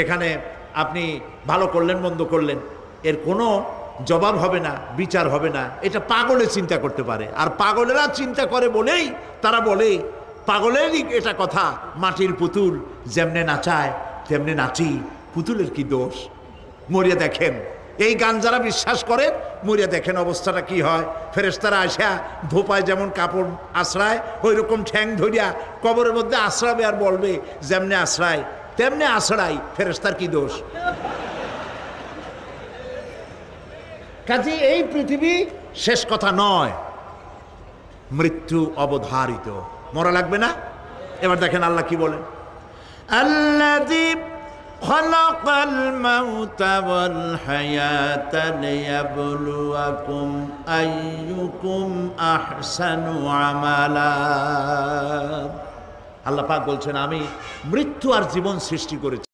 এখানে আপনি ভালো করলেন মন্দ করলেন, এর কোনো জবাব হবে না, বিচার হবে না, এটা পাগলে চিন্তা করতে পারে। আর পাগলেরা চিন্তা করে বলেই তারা বলে, পাগলেরই এটা কথা, মাটির পুতুল যেমনে নাচায় তেমনে নাচি, পুতুলের কি দোষ। মরিয়া দেখেন, এই গান যারা বিশ্বাস করে মরিয়া দেখেন অবস্থাটা কি হয়। ফেরেশতারা আসা ধোপায় যেমন কাপড় আশ্রায়, ওই রকম ঠ্যাং ধরিয়া কবরের মধ্যে আশ্রাবে আর বলবে যেমনে আশ্রায় তেমনে আশ্রাই, ফেরেশতার কি দোষ। কাজে এই পৃথিবী শেষ কথা নয়, মৃত্যু অবধারিত, মরা লাগবে না। এবার দেখেন আল্লাহ কি বলেন, আল্লাযী খালাকাল মাউতা ওয়াল হায়াতা লিয়াবলুয়াকুম আইয়ুকুম আহসানু আমালা। আল্লাহ পাক বলছেন আমি মৃত্যু আর জীবন সৃষ্টি করেছি